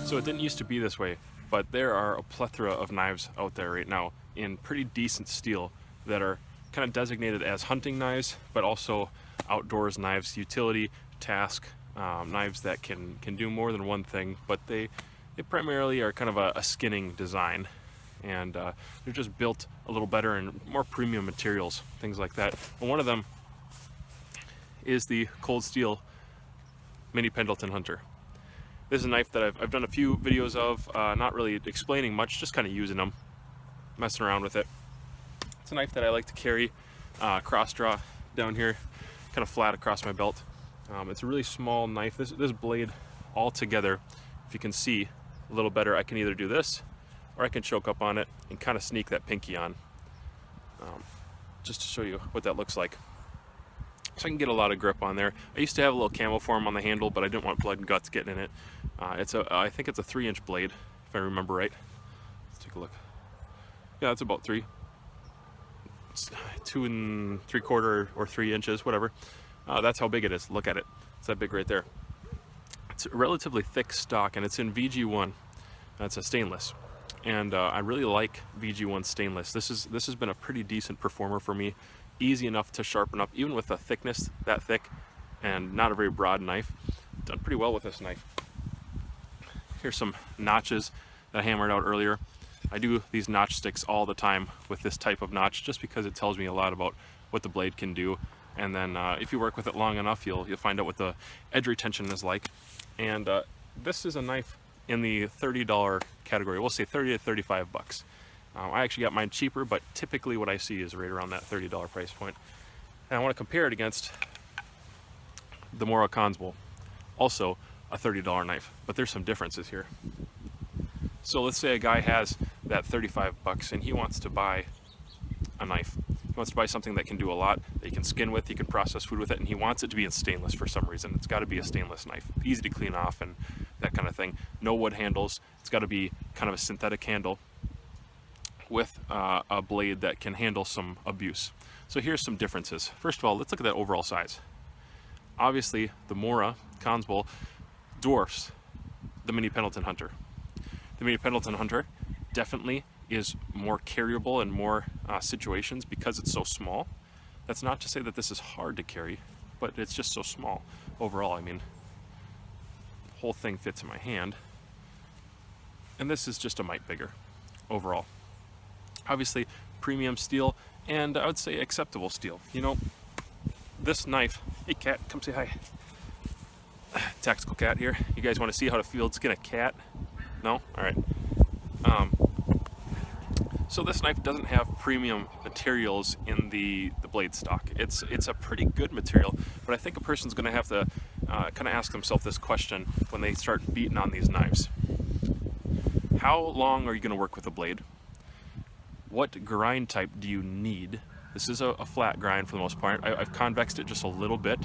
So it didn't used to be this way, but there are a plethora of knives out there right now in pretty decent steel that are kind of designated as hunting knives, but also outdoors knives, utility, task, knives that can do more than one thing, but they primarily are kind of a skinning design, and they're just built a little better and more premium materials, things like that. And one of them is the cold steel mini Pendleton Hunter. This is a knife that I've done a few videos of, not really explaining much, just kind of using them, messing around with it. It's a knife that I like to carry cross draw down here, kind of flat across my belt. It's a really small knife. This blade all together, if you can see a little better, I can either do this or I can choke up on it and kind of sneak that pinky on, just to show you what that looks like. So I can get a lot of grip on there. I used to have a little camo form on the handle, but I didn't want blood and guts getting in it. I think it's a 3-inch blade, if I remember right. Let's take a look. Yeah, it's about 3. It's 2 3/4 or 3 inches, whatever. That's how big it is. Look at it. It's that big right there. It's a relatively thick stock, and it's in VG1. That's a stainless. And I really like VG1 stainless. This has been a pretty decent performer for me. Easy enough to sharpen up, even with a thickness that thick and not a very broad knife. Done pretty well with this knife. Here's some notches that I hammered out earlier. I do these notch sticks all the time with this type of notch, just because it tells me a lot about what the blade can do. And then if you work with it long enough, you'll find out what the edge retention is like. And this is a knife in the $30 category. We'll say 30 to 35 bucks. I actually got mine cheaper, but typically what I see is right around that $30 price point. And I want to compare it against the Mora Kansbol, also a $30 knife, but there's some differences here. So let's say a guy has that 35 bucks and he wants to buy a knife. He wants to buy something that can do a lot, that he can skin with, he can process food with it, and he wants it to be in stainless for some reason. It's got to be a stainless knife, easy to clean off and that kind of thing. No wood handles. It's got to be kind of a synthetic handle with a blade that can handle some abuse. So here's some differences. First of all, let's look at that overall size. Obviously, the Mora Kansbol dwarfs the mini Pendleton Hunter. The mini Pendleton Hunter definitely is more carryable in more situations because it's so small. That's not to say that this is hard to carry, but it's just so small overall. I mean, the whole thing fits in my hand, and this is just a mite bigger overall. Obviously, premium steel, and I would say acceptable steel. You know, this knife, hey cat, come say hi. Tactical cat here. You guys want to see how to field skin a cat? No? All right. So this knife doesn't have premium materials in the blade stock. It's a pretty good material, but I think a person's going to have to kind of ask themselves this question when they start beating on these knives. How long are you going to work with a blade? What grind type do you need? This is a flat grind for the most part. I've convexed it just a little bit.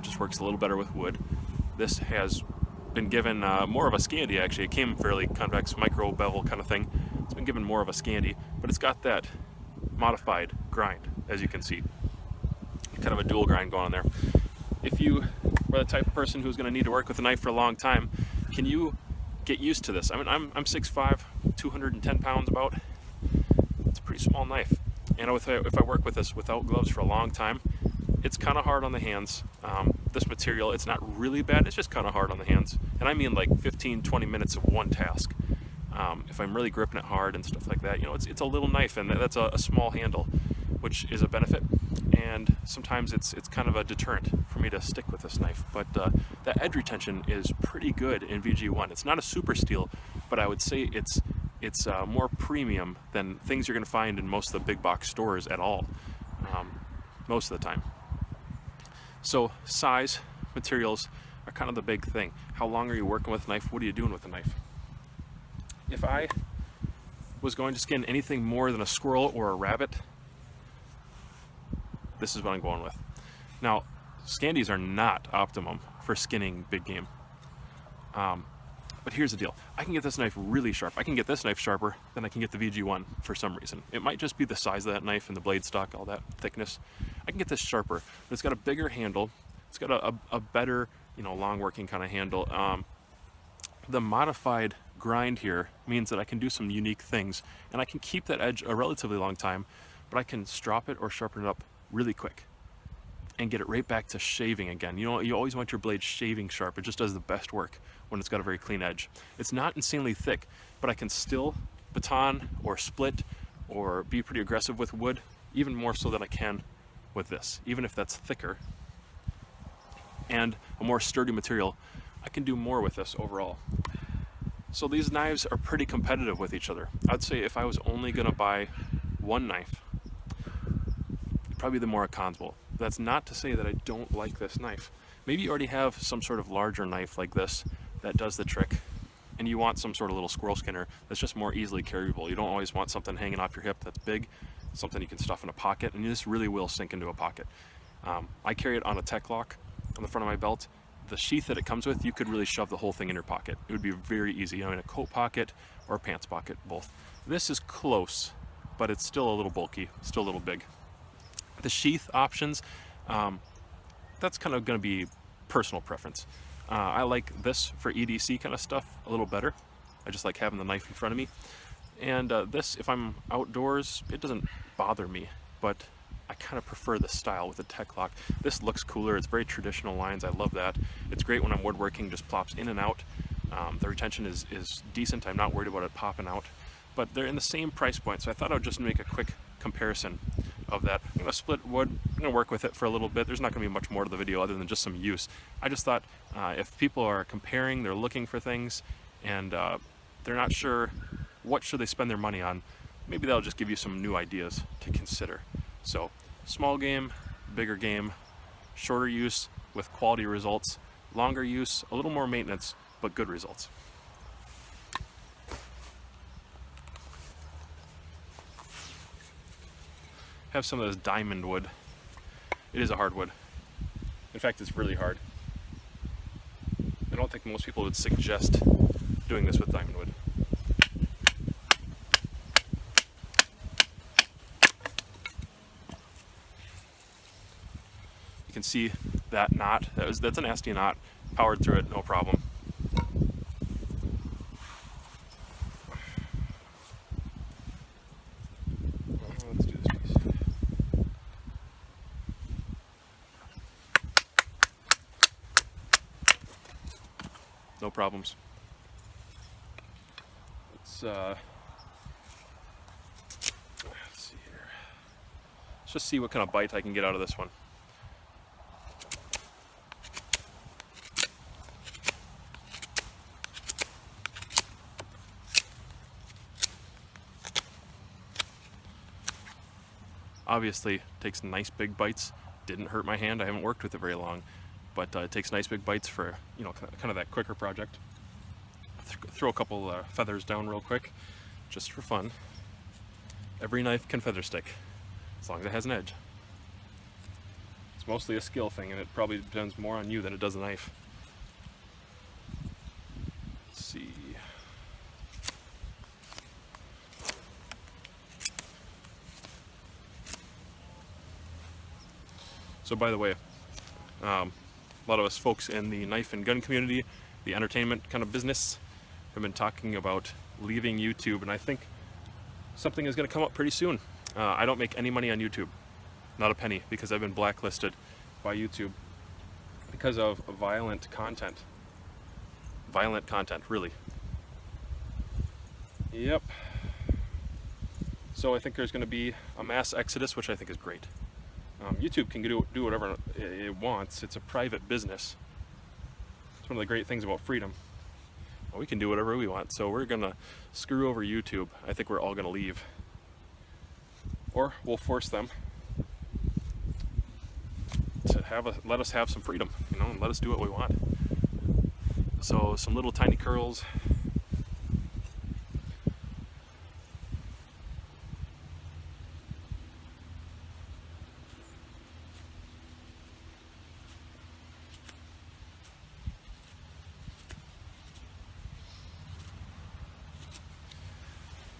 Just works a little better with wood. This has been given more of a Scandi actually. It came fairly convex, micro bevel kind of thing. It's been given more of a Scandi, but it's got that modified grind, as you can see. Kind of a dual grind going on there. If you are the type of person who's going to need to work with a knife for a long time, can you get used to this? I mean, I'm 6'5", 210 pounds about. It's a pretty small knife. And if I work with this without gloves for a long time, it's kind of hard on the hands. This material, it's not really bad, it's just kind of hard on the hands. And I mean like 15-20 minutes of one task. If I'm really gripping it hard and stuff like that, you know, it's a little knife, and that's a small handle, which is a benefit. And sometimes it's kind of a deterrent for me to stick with this knife. But that edge retention is pretty good in VG1. It's not a super steel, but I would say it's more premium than things you're going to find in most of the big box stores at all, most of the time. So size, materials are kind of the big thing. How long are you working with a knife? What are you doing with a knife? If I was going to skin anything more than a squirrel or a rabbit, this is what I'm going with. Now, Scandis are not optimum for skinning big game. But here's the deal. I can get this knife really sharp. I can get this knife sharper than I can get the VG1 for some reason. It might just be the size of that knife and the blade stock, all that thickness. I can get this sharper, but it's got a bigger handle. It's got a better, you know, long working kind of handle. The modified grind here means that I can do some unique things, and I can keep that edge a relatively long time, but I can strop it or sharpen it up really quick and get it right back to shaving again. You know, you always want your blade shaving sharp. It just does the best work when it's got a very clean edge. It's not insanely thick, but I can still baton or split or be pretty aggressive with wood, even more so than I can with this. Even if that's thicker and a more sturdy material, I can do more with this overall. So these knives are pretty competitive with each other. I'd say if I was only gonna buy one knife, probably the Mora Kansbol. That's not to say that I don't like this knife. Maybe you already have some sort of larger knife like this that does the trick, and you want some sort of little squirrel skinner that's just more easily carryable. You don't always want something hanging off your hip that's big, something you can stuff in a pocket, and this really will sink into a pocket. I carry it on a tech lock on the front of my belt. The sheath that it comes with, you could really shove the whole thing in your pocket. It would be very easy, you know, in a coat pocket or a pants pocket, both. This is close, but it's still a little bulky, still a little big. The sheath options, that's kind of going to be personal preference. I like this for EDC kind of stuff a little better. I just like having the knife in front of me. And this, if I'm outdoors, it doesn't bother me, but I kind of prefer the style with the tech lock. This looks cooler. It's very traditional lines. I love that. It's great when I'm woodworking, just plops in and out. The retention is decent. I'm not worried about it popping out, but they're in the same price point. So I thought I would just make a quick comparison of that. I'm going to split wood. I'm going to work with it for a little bit. There's not going to be much more to the video other than just some use. I just thought if people are comparing, they're looking for things, and they're not sure what should they spend their money on, maybe that'll just give you some new ideas to consider. So small game, bigger game, shorter use with quality results, longer use, a little more maintenance, but good results. Have some of this diamond wood. It is a hard wood. In fact, it's really hard. I don't think most people would suggest doing this with diamond wood. You can see that knot. That's a nasty knot. Powered through it, no problem. Let's do this piece. No problems. Let's see here. Let's just see what kind of bite I can get out of this one. Obviously, takes nice big bites. Didn't hurt my hand. I haven't worked with it very long, but it takes nice big bites for, you know, kind of that quicker project. Throw a couple feathers down real quick, just for fun. Every knife can feather stick, as long as it has an edge. It's mostly a skill thing, and it probably depends more on you than it does the knife. Let's see. So by the way, a lot of us folks in the knife and gun community, the entertainment kind of business, have been talking about leaving YouTube, and I think something is going to come up pretty soon. I don't make any money on YouTube, not a penny, because I've been blacklisted by YouTube because of violent content. Violent content, really. Yep. So I think there's going to be a mass exodus, which I think is great. YouTube can do whatever it wants. It's a private business. It's one of the great things about freedom. We can do whatever we want, so we're gonna screw over YouTube. I think we're all gonna leave. Or we'll force them to let us have some freedom, you know, and let us do what we want. So some little tiny curls.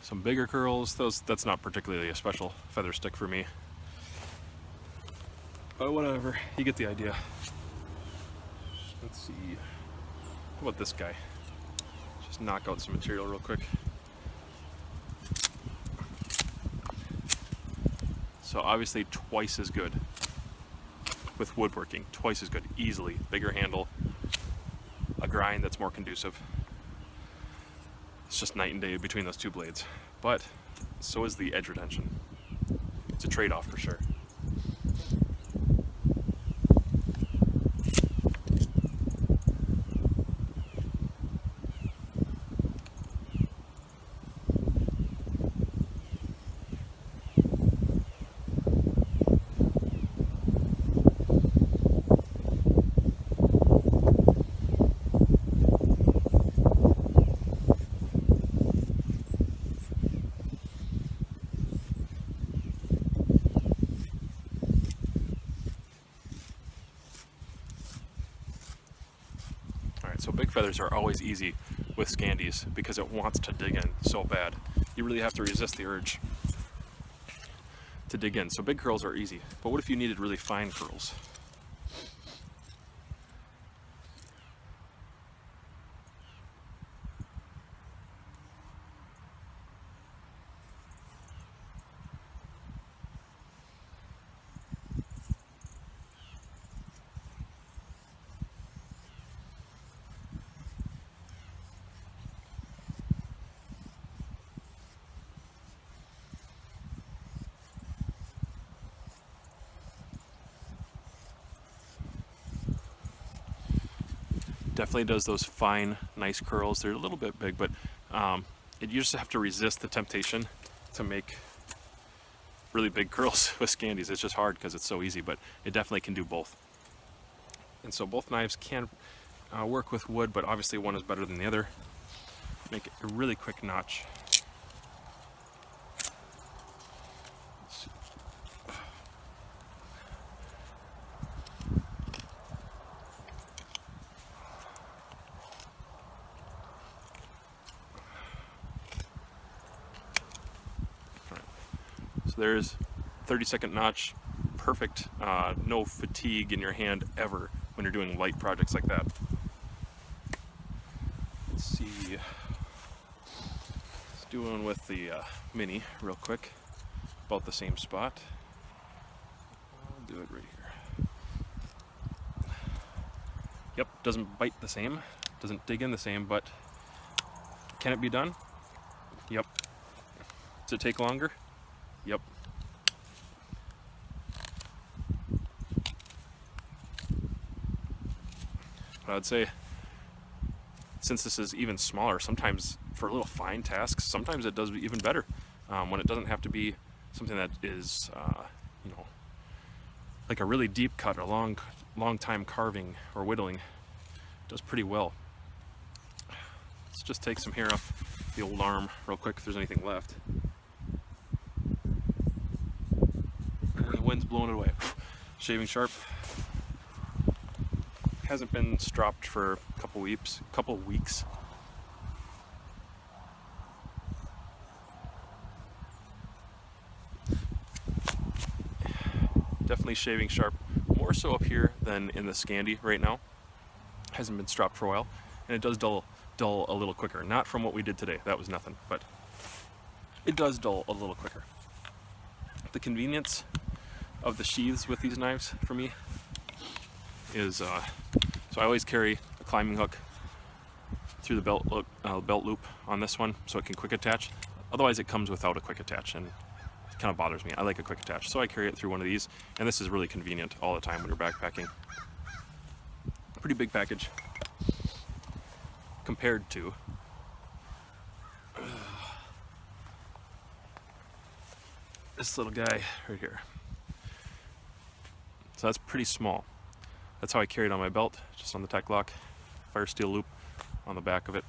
Some bigger curls. That's not particularly a special feather stick for me. But whatever, you get the idea. Let's see. How about this guy? Just knock out some material real quick. So obviously twice as good with woodworking, twice as good, easily. Bigger handle, a grind that's more conducive. It's just night and day between those two blades. But so is the edge retention. It's a trade-off for sure. So big feathers are always easy with Scandies because it wants to dig in so bad. You really have to resist the urge to dig in. So big curls are easy. But what if you needed really fine curls? Definitely does those fine, nice curls. They're a little bit big, but you just have to resist the temptation to make really big curls with Scandies. It's just hard because it's so easy, but it definitely can do both. And so both knives can work with wood, but obviously one is better than the other. Make a really quick notch. There's 30-second notch, perfect, no fatigue in your hand ever when you're doing light projects like that. Let's see, let's do one with the mini real quick, about the same spot. I'll do it right here. Yep, doesn't bite the same, doesn't dig in the same, but can it be done? Yep. Does it take longer? Yep. But I would say, since this is even smaller, sometimes for little fine tasks, sometimes it does even better when it doesn't have to be something that is, you know, like a really deep cut or long time carving or whittling. It does pretty well. Let's just take some hair off the old arm real quick if there's anything left. The wind's blowing it away. Shaving sharp. Hasn't been stropped for a couple weeks. Definitely shaving sharp. More so up here than in the Scandi right now. Hasn't been stropped for a while, and it does dull a little quicker. Not from what we did today. That was nothing, but it does dull a little quicker. The convenience of the sheaths with these knives for me is so I always carry a climbing hook through the belt loop on this one so it can quick attach. Otherwise it comes without a quick attach and it kind of bothers me. I like a quick attach, so I carry it through one of these, and this is really convenient all the time when you're backpacking. Pretty big package compared to this little guy right here. So that's pretty small. That's how I carry it on my belt, just on the tech lock, fire steel loop on the back of it.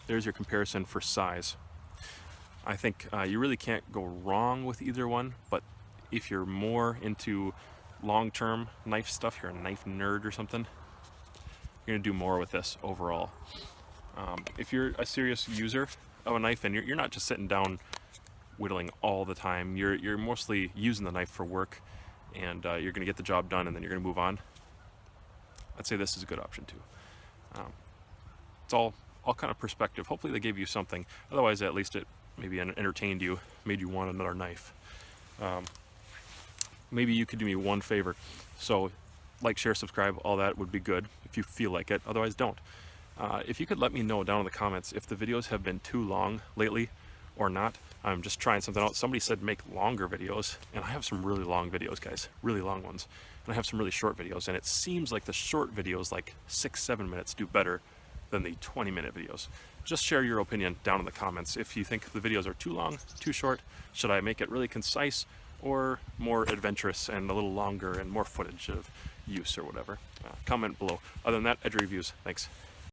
There's your comparison for size. I think you really can't go wrong with either one, but if you're more into long-term knife stuff, you're a knife nerd or something, you're gonna do more with this overall. If you're a serious user of a knife and you're not just sitting down whittling all the time, you're mostly using the knife for work, and you're going to get the job done and then you're going to move on, I'd say this is a good option too. it's all kind of perspective. Hopefully they gave you something. Otherwise, at least it maybe entertained you, made you want another knife. Maybe you could do me one favor. So like, share, subscribe, all that would be good if you feel like it. Otherwise, don't. If you could let me know down in the comments if the videos have been too long lately or not. I'm just trying something out. Somebody said make longer videos, and I have some really long videos, guys, really long ones. And I have some really short videos, and it seems like the short videos, like 6-7 minutes, do better than the 20-minute videos. Just share your opinion down in the comments. If you think the videos are too long, too short, should I make it really concise or more adventurous and a little longer and more footage of use or whatever? Comment below. Other than that, edge reviews. Thanks.